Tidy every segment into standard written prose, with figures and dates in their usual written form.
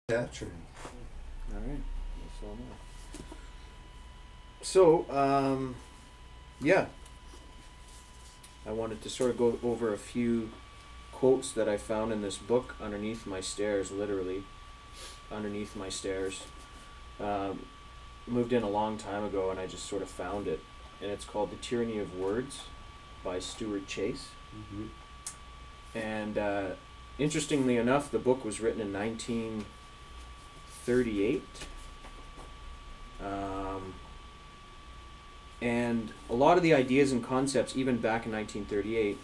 Capturing. All right. That's all now. So, yeah. I wanted to sort of go over a few quotes that I found in this book underneath my stairs, literally underneath my stairs. Moved in a long time ago and I just sort of found it. And it's called The Tyranny of Words by Stuart Chase. Mm-hmm. And interestingly enough, the book was written in 1938. And a lot of the ideas and concepts, even back in 1938,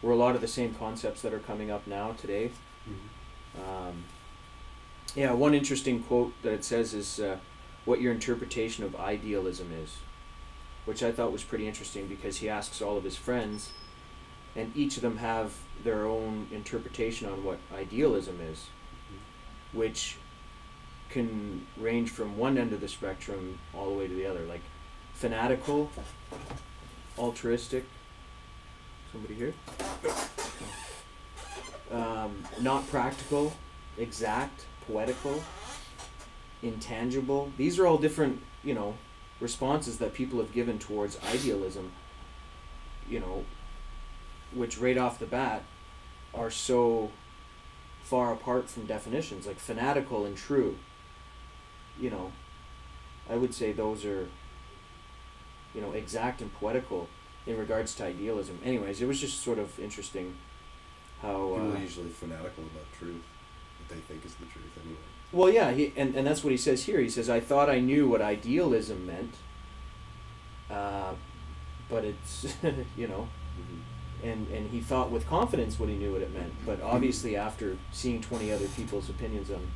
were a lot of the same concepts that are coming up now today. Mm-hmm. Yeah, one interesting quote that it says is what your interpretation of idealism is, which I thought was pretty interesting because he asks all of his friends, and each of them have their own interpretation on what idealism is, Mm-hmm. which can range from one end of the spectrum all the way to the other, like fanatical, altruistic. Somebody here? Not practical, exact, poetical, intangible. These are all different, responses that people have given towards idealism, which right off the bat are so far apart from definitions, like fanatical and true. I would say those are, exact and poetical in regards to idealism. Anyways, it was just sort of interesting how... People are usually fanatical about truth, what they think is the truth anyway. Well, yeah, and that's what he says here. He says, I thought I knew what idealism meant, but it's, Mm-hmm. and he thought with confidence what he knew what it meant, but obviously after seeing 20 other people's opinions on,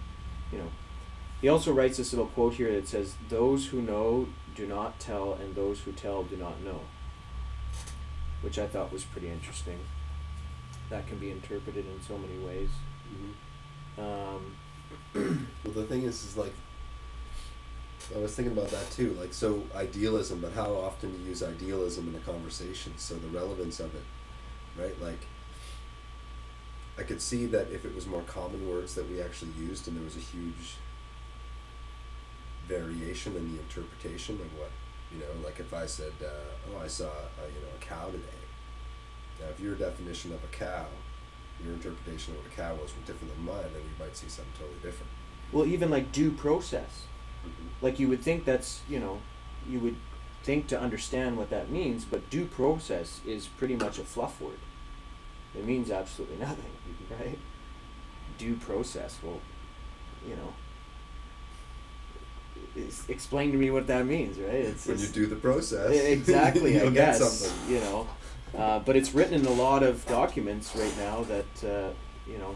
He also writes this little quote here that says, those who know do not tell, and those who tell do not know, which I thought was pretty interesting. That can be interpreted in so many ways. Mm-hmm. Well, the thing is like, I was thinking about that too, like, so idealism, but how often do you use idealism in a conversation? So the relevance of it, right? Like, I could see that if it was more common words that we actually used and there was a huge variation in the interpretation of what, like if I said, I saw, a cow today. Now, if your definition of a cow, your interpretation of what a cow was different than mine, then you might see something totally different. Well, even like due process. Mm-hmm. Like you would think that's, you would think to understand what that means, but due process is pretty much a fluff word. It means absolutely nothing, right? Due process, well, explain to me what that means, right? It's when you do the process. Exactly, I guess. Get something. But it's written in a lot of documents right now that,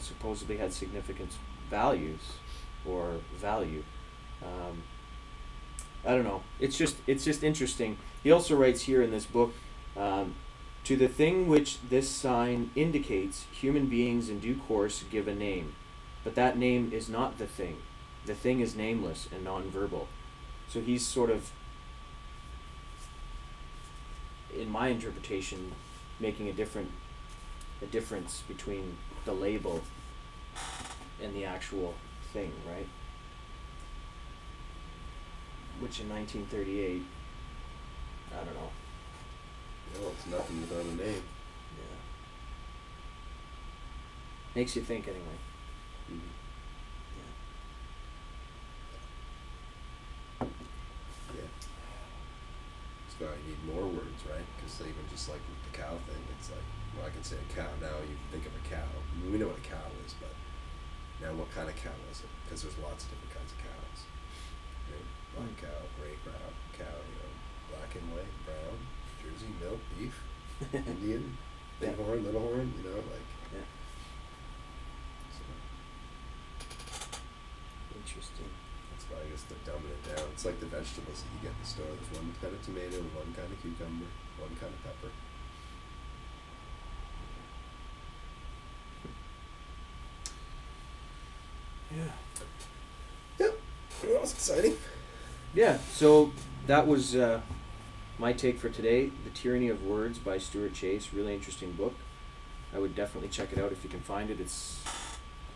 supposedly had significant values or value. I don't know. It's just interesting. He also writes here in this book, to the thing which this sign indicates, human beings in due course give a name, but that name is not the thing. The thing is nameless and non-verbal. So he's sort of, in my interpretation, making a difference between the label and the actual thing, right? Which in 1938, I don't know. Well, it's nothing without a name. Yeah. Makes you think anyway. Mm-hmm. Yeah. That's why you need more words, right? Because even just like with the cow thing, it's like, well, I can say a cow. Now you think of a cow. I mean, we know what a cow is, but now what kind of cow is it? Because there's lots of different kinds of cows. Right? Black cow, gray cow, black and white, brown, Jersey, milk, beef, Indian, big horn, little horn, like. Yeah. So. Interesting. That's why I guess they're dumbing it down. It's like the vegetables that you get in the store. There's one kind of tomato, one kind of cucumber, one kind of pepper. Yeah. Yep. Well, that was exciting. Yeah, so that was my take for today, The Tyranny of Words by Stuart Chase. Really interesting book. I would definitely check it out if you can find it. It's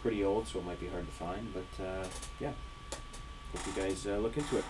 pretty old, so it might be hard to find. But yeah, hope you guys look into it.